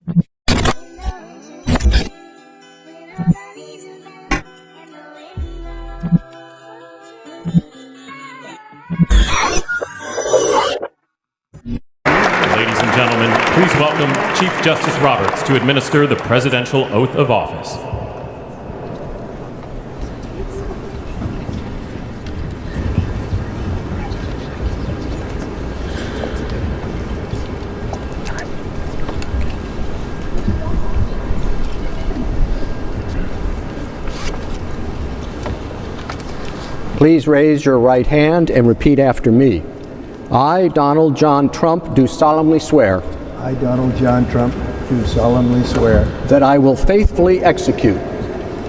Ladies and gentlemen, please welcome Chief Justice Roberts to administer the presidential oath of office. Please raise your right hand and repeat after me. I, Donald John Trump, do solemnly swear. I, Donald John Trump, do solemnly swear. That I will faithfully execute.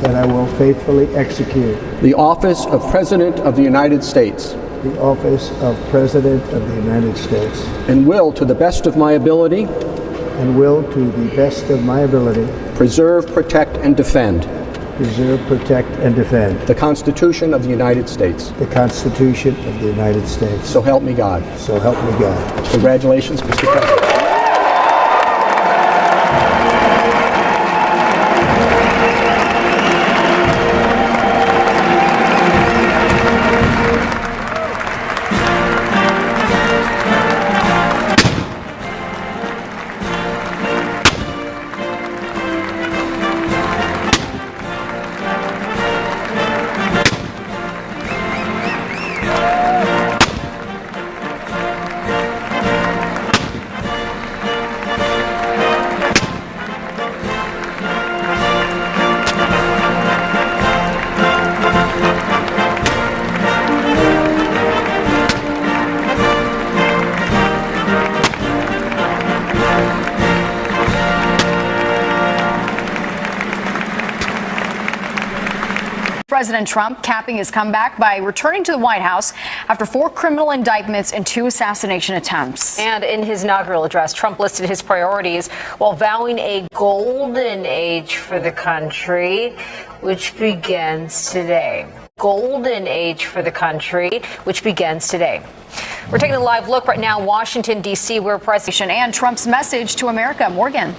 That I will faithfully execute. The office of President of the United States. The office of President of the United States. And will, to the best of my ability. And will, to the best of my ability. Preserve, protect, and defend. Preserve, protect, and defend. The Constitution of the United States. The Constitution of the United States. So help me God. So help me God. Congratulations, Mr. President. President Trump capping his comeback by returning to the White House after 4 criminal indictments and 2 assassination attempts. And in his inaugural address, Trump listed his priorities while vowing a golden age for the country, which begins today. Golden age for the country, which begins today. We're taking a live look right now, Washington, D.C., where President and Trump's message to America. Morgan.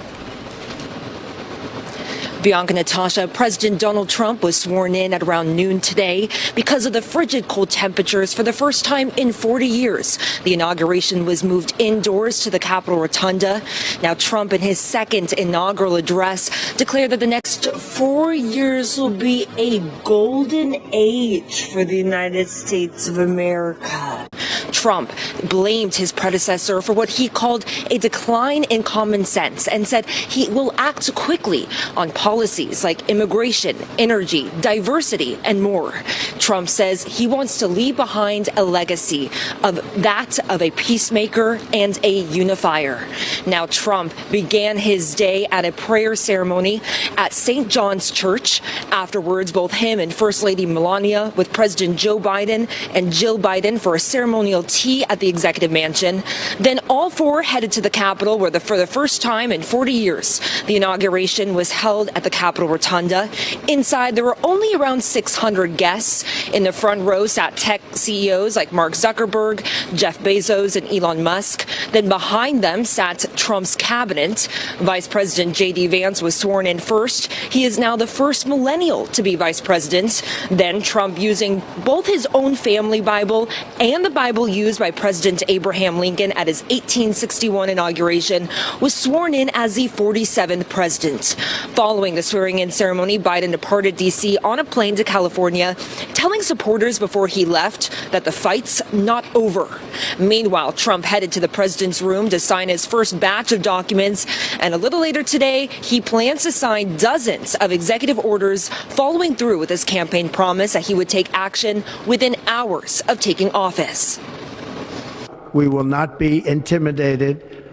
Bianca, Natasha, President Donald Trump was sworn in at around noon today because of the frigid cold temperatures for the first time in 40 years. The inauguration was moved indoors to the Capitol Rotunda. Now, Trump, in his second inaugural address, declared that the next 4 years will be a golden age for the United States of America. Trump blamed his predecessor for what he called a decline in common sense and said he will act quickly on policies like immigration, energy, diversity, and more. Trump says he wants to leave behind a legacy of that of a peacemaker and a unifier. Now, Trump began his day at a prayer ceremony at St. John's Church. Afterwards, both him and First Lady Melania with President Joe Biden and Jill Biden for a ceremonial tea at the Executive Mansion. Then all 4 headed to the Capitol, where for the first time in 40 years, the inauguration was held at the Capitol Rotunda. Inside, there were only around 600 guests. In the front row sat tech CEOs like Mark Zuckerberg, Jeff Bezos, and Elon Musk. Then behind them sat Trump's cabinet. Vice President J.D. Vance was sworn in first. He is now the first millennial to be vice president. Then Trump, using both his own family Bible and the Bible used by President Abraham Lincoln at his 1861 inauguration, was sworn in as the 47th president. Following the swearing-in ceremony, Biden departed D.C. on a plane to California, telling supporters before he left that the fight's not over. Meanwhile, Trump headed to the president's room to sign his first batch of documents, and a little later today, he plans to sign dozens of executive orders following through with his campaign promise that he would take action within hours of taking office. We will not be intimidated.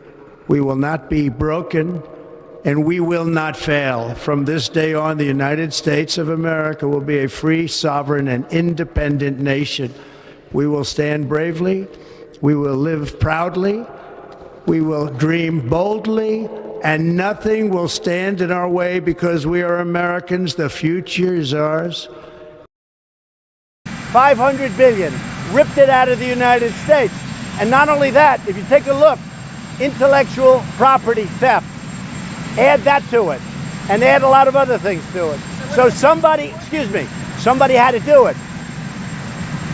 We will not be broken. And we will not fail. From this day on, the United States of America will be a free, sovereign, and independent nation. We will stand bravely. We will live proudly. We will dream boldly. And nothing will stand in our way because we are Americans. The future is ours. $500 billion, ripped it out of the United States. And not only that, if you take a look, intellectual property theft. Add that to it, and add a lot of other things to it. So somebody had to do it.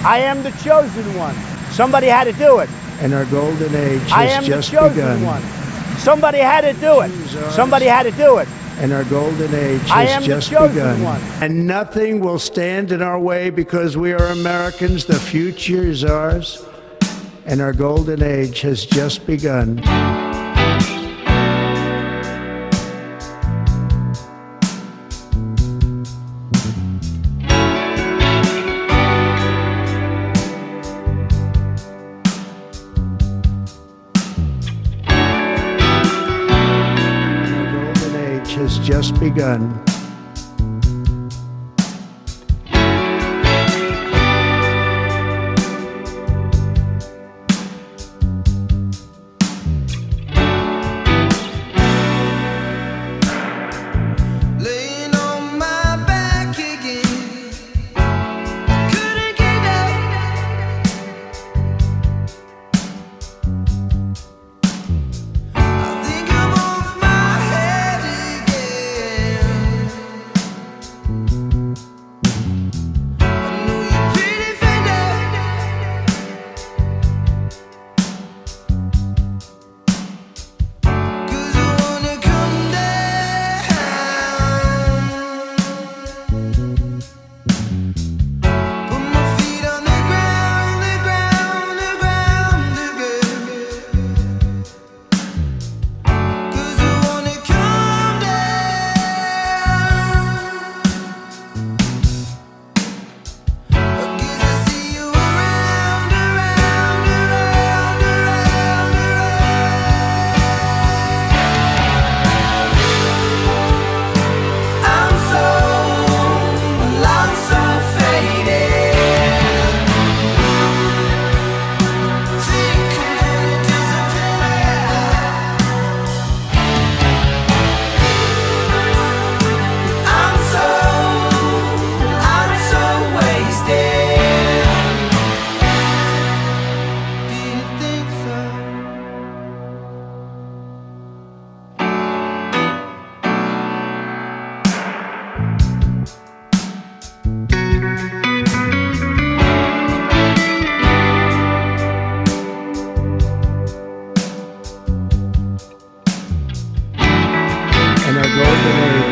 I am the chosen one. Somebody had to do it. And our golden age has just begun. One. Somebody had to do it. Somebody had to do it. And our golden age has just begun. One. And nothing will stand in our way because we are Americans. The future is ours. And our golden age has just begun. Has just begun.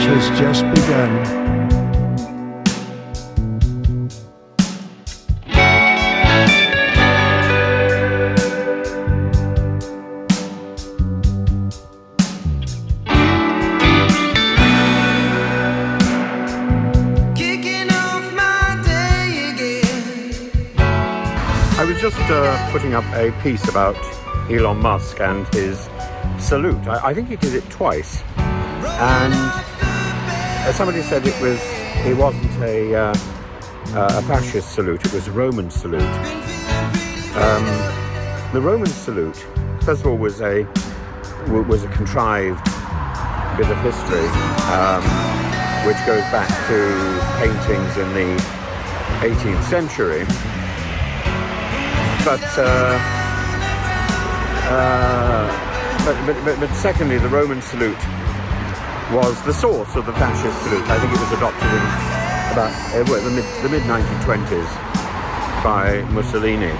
Has just begun. I was just putting up a piece about Elon Musk and his salute. I think he did it twice, and somebody said it wasn't a fascist salute; it was a Roman salute. The Roman salute, first of all, was a contrived bit of history, which goes back to paintings in the 18th century. But secondly, the Roman salute was the source of the fascist salute. I think it was adopted in about the mid-1920s by Mussolini.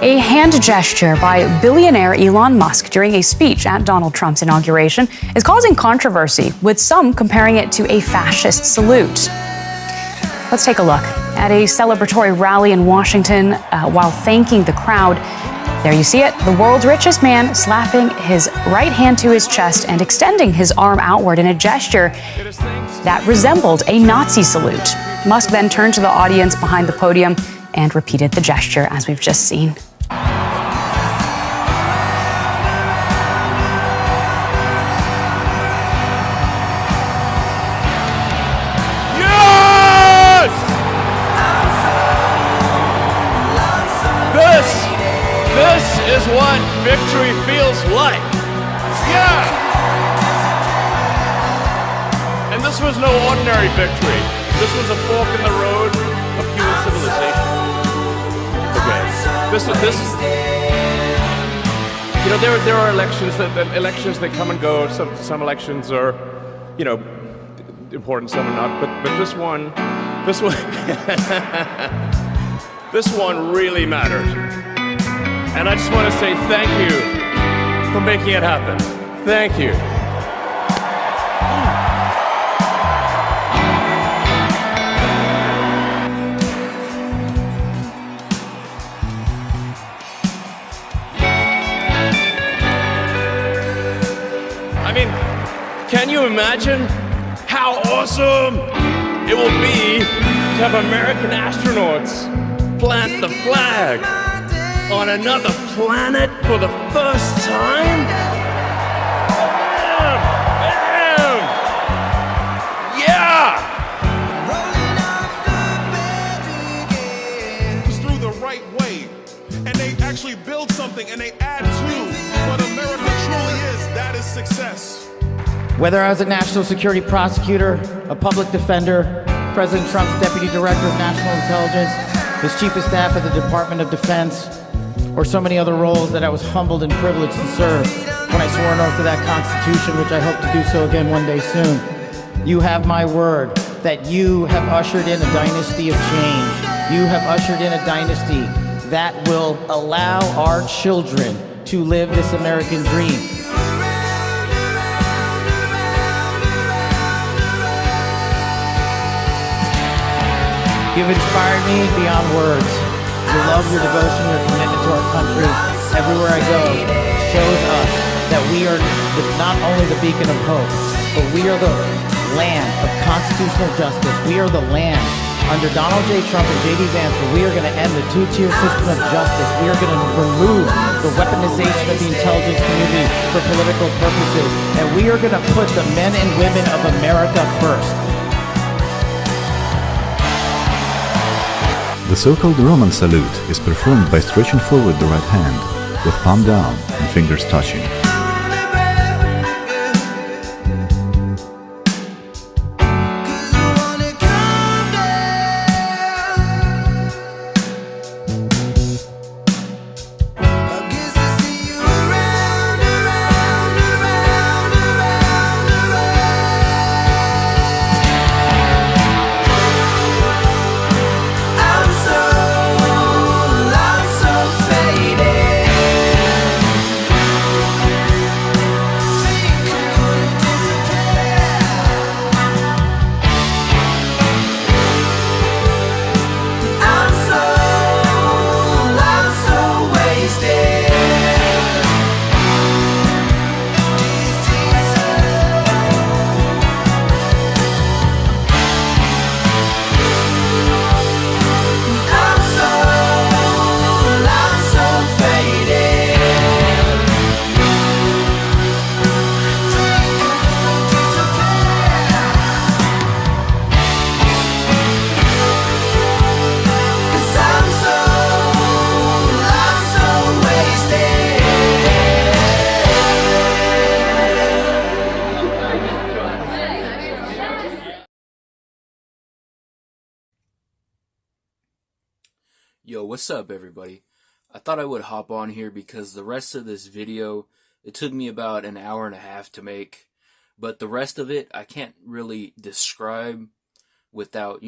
A hand gesture by billionaire Elon Musk during a speech at Donald Trump's inauguration is causing controversy, with some comparing it to a fascist salute. Let's take a look at a celebratory rally in Washington while thanking the crowd. There you see it, the world's richest man slapping his right hand to his chest and extending his arm outward in a gesture that resembled a Nazi salute. Musk then turned to the audience behind the podium and repeated the gesture, as we've just seen. This is what victory feels like. Yeah! And this was no ordinary victory. This was a fork in the road of human civilization. Okay. You know, there are elections that come and go. Some elections are, you know, important, some are not. But this one, this one really mattered. And I just want to say thank you for making it happen. Thank you. Can you imagine how awesome it will be to have American astronauts plant the flag on another planet for the first time? Bam! Bam! Yeah! It's through the right way, and they actually build something and they add to what America truly is. That is success. Whether I was a national security prosecutor, a public defender, President Trump's deputy director of national intelligence, his chief of staff at the Department of Defense, or so many other roles that I was humbled and privileged to serve when I swore an oath to that Constitution, which I hope to do so again one day soon. You have my word that you have ushered in a dynasty of change. You have ushered in a dynasty that will allow our children to live this American dream. You've inspired me beyond words. Your love, your devotion, your commitment to our country, everywhere I go, shows us that we are not only the beacon of hope, but we are the land of constitutional justice. We are the land under Donald J. Trump and J.D. Vance where we are going to end the two-tier system of justice. We are going to remove the weaponization of the intelligence community for political purposes. And we are going to put the men and women of America first. The so-called Roman salute is performed by stretching forward the right hand, with palm down and fingers touching. Yo, what's up everybody? I thought I would hop on here because the rest of this video, it took me about an hour and a half to make, but the rest of it I can't really describe without,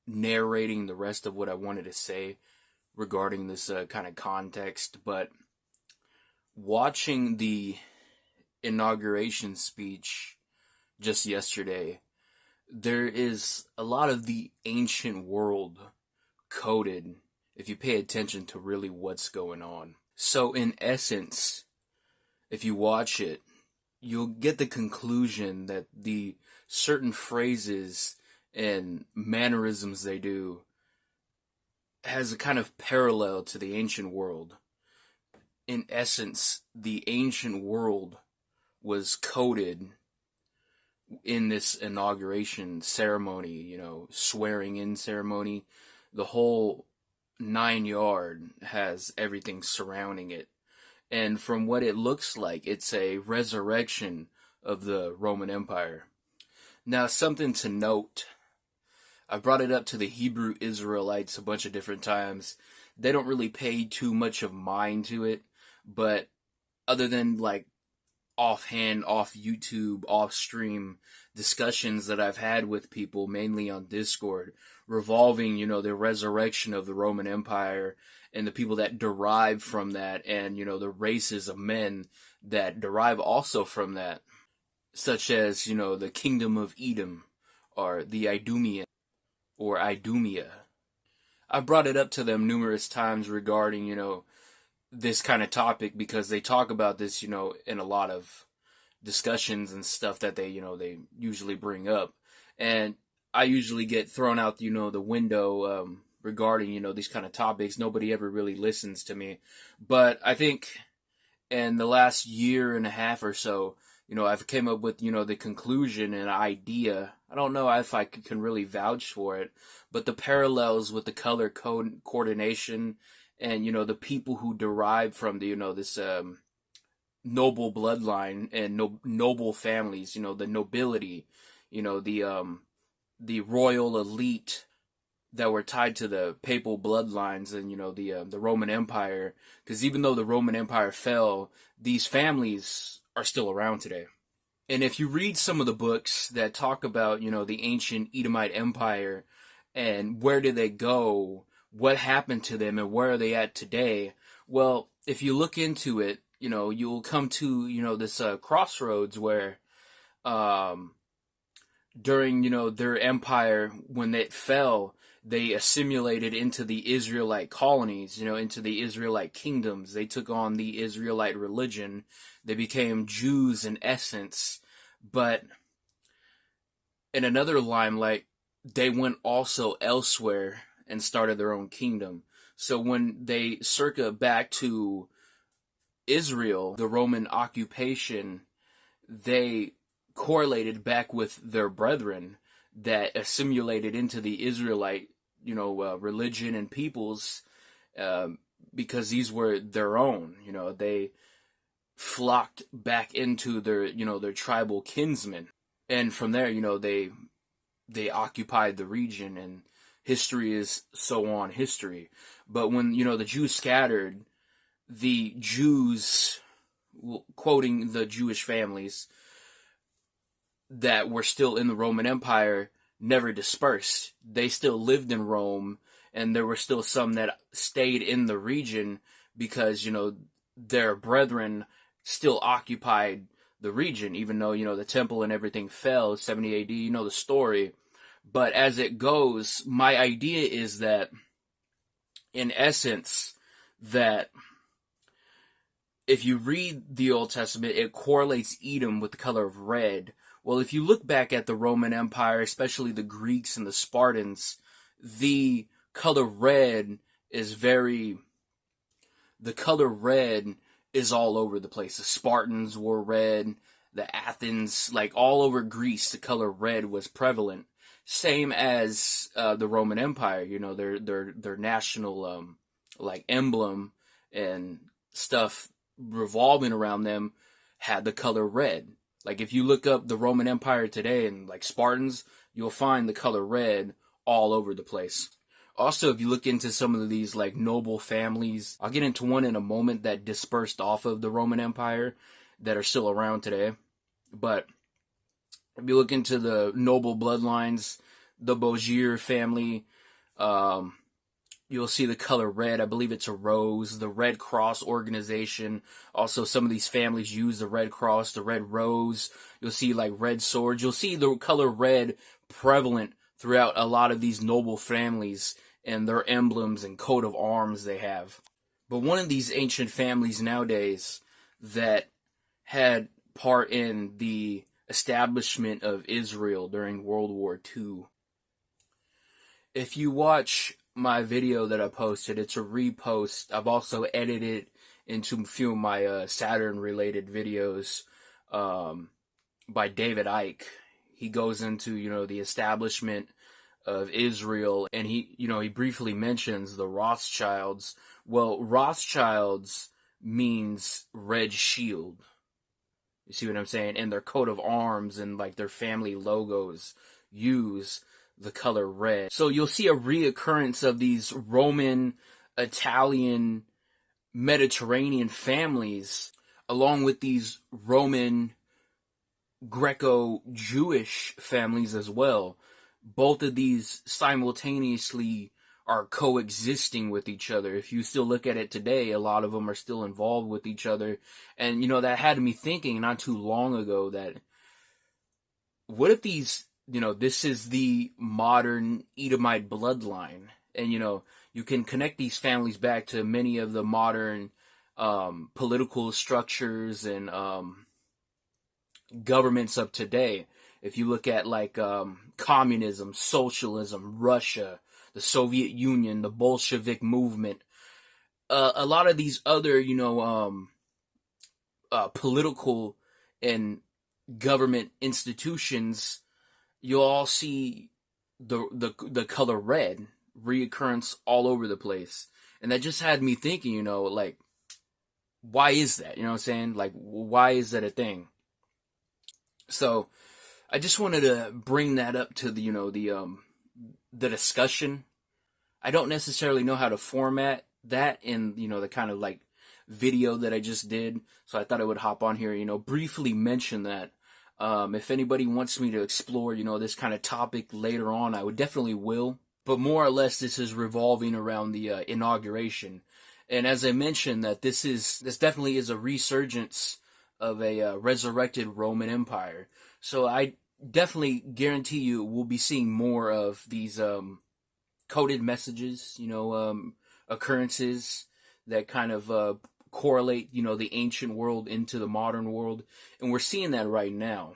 narrating the rest of what I wanted to say regarding this kind of context. But watching the inauguration speech just yesterday, there is a lot of the ancient world coded if you pay attention to really what's going on. So in essence, if you watch it, you'll get the conclusion that the certain phrases and mannerisms they do has a kind of parallel to the ancient world. In essence, the ancient world was coded in this inauguration ceremony, swearing in ceremony. The whole 9 yard has everything surrounding it. And from what it looks like, it's a resurrection of the Roman Empire. Now, something to note. I brought it up to the Hebrew Israelites a bunch of different times. They don't really pay too much of mind to it, but other than like offhand, off YouTube, off stream discussions that I've had with people, mainly on Discord, revolving, the resurrection of the Roman Empire and the people that derive from that, and, the races of men that derive also from that, such as, the kingdom of Edom, or the Idumean, or Idumea. I've brought it up to them numerous times regarding, this kind of topic, because they talk about this, in a lot of discussions and stuff that they usually bring up. And I usually get thrown out, the window, regarding, these kind of topics. Nobody ever really listens to me. But I think in the last year and a half or so, I've came up with, the conclusion and idea. I don't know if I can really vouch for it, but the parallels with the color coordination and, the people who derive from the, this, noble bloodline and noble families, the nobility, the royal elite that were tied to the papal bloodlines and, the Roman Empire. Because even though the Roman Empire fell, these families are still around today. And if you read some of the books that talk about, the ancient Edomite Empire and where did they go, what happened to them, and where are they at today, well, if you look into it, you'll come to, this crossroads where during, their empire, when it fell, they assimilated into the Israelite colonies, into the Israelite kingdoms. They took on the Israelite religion. They became Jews in essence. But in another limelight, they went also elsewhere and started their own kingdom. So when they circa back to Israel, the Roman occupation, they correlated back with their brethren that assimilated into the Israelite, religion and peoples, because these were their own. They flocked back into their, their tribal kinsmen, and from there, they occupied the region, and history is so on history. But when the Jews scattered, the Jews, quoting the Jewish families that were still in the Roman Empire, never dispersed. They still lived in Rome, and there were still some that stayed in the region because, their brethren still occupied the region, even though, the temple and everything fell, 70 AD, the story. But as it goes, my idea is that, in essence, that if you read the Old Testament, it correlates Edom with the color of red. Well, if you look back at the Roman Empire, especially the Greeks and the Spartans, the color red is all over the place. The Spartans wore red, the Athens, like all over Greece, the color red was prevalent. Same as the Roman Empire, their national like emblem and stuff revolving around them had the color red. Like if you look up the Roman Empire today and like Spartans, you'll find the color red all over the place. Also, if you look into some of these like noble families, I'll get into one in a moment that dispersed off of the Roman Empire that are still around today. But if you look into the noble bloodlines, the Bogier family, you'll see the color red. I believe it's a rose. The Red Cross organization. Also, some of these families use the Red Cross, the red rose. You'll see like red swords. You'll see the color red prevalent throughout a lot of these noble families and their emblems and coat of arms they have. But one of these ancient families nowadays that had part in the establishment of Israel during World War II. If you watch my video that I posted, it's a repost. I've also edited into a few of my Saturn-related videos by David Icke. He goes into, the establishment of Israel, and he briefly mentions the Rothschilds. Well, Rothschilds means red shield. You see what I'm saying? And their coat of arms and like their family logos use the color red. So you'll see a reoccurrence of these Roman, Italian, Mediterranean families along with these Roman Greco-Jewish families as well. Both of these simultaneously are coexisting with each other. If you still look at it today, a lot of them are still involved with each other. And, that had me thinking not too long ago that what if these, this is the modern Edomite bloodline? And, you can connect these families back to many of the modern political structures and governments of today. If you look at like communism, socialism, Russia, the Soviet Union, the Bolshevik movement, a lot of these other, political and government institutions, you'll all see the color red reoccurrence all over the place. And that just had me thinking, like, why is that? You know what I'm saying? Like, why is that a thing? So I just wanted to bring that up to the discussion. I don't necessarily know how to format that in, the kind of like video that I just did. So I thought I would hop on here, briefly mention that. If anybody wants me to explore, this kind of topic later on, I would definitely will. But more or less, this is revolving around the inauguration. And as I mentioned, that this definitely is a resurgence of a resurrected Roman Empire. So I definitely guarantee you we'll be seeing more of these coded messages, occurrences that kind of correlate, the ancient world into the modern world. And we're seeing that right now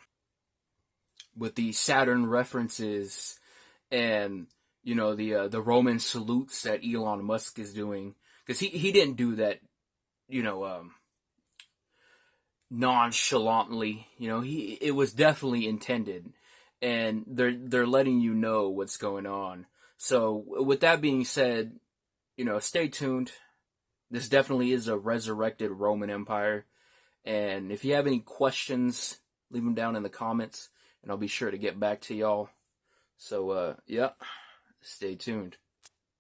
with the Saturn references and, the Roman salutes that Elon Musk is doing. Because he didn't do that, nonchalantly. It was definitely intended. And they're letting you know what's going on. So with that being said, stay tuned. This definitely is a resurrected Roman Empire. And if you have any questions, leave them down in the comments, and I'll be sure to get back to y'all. So, yeah, stay tuned.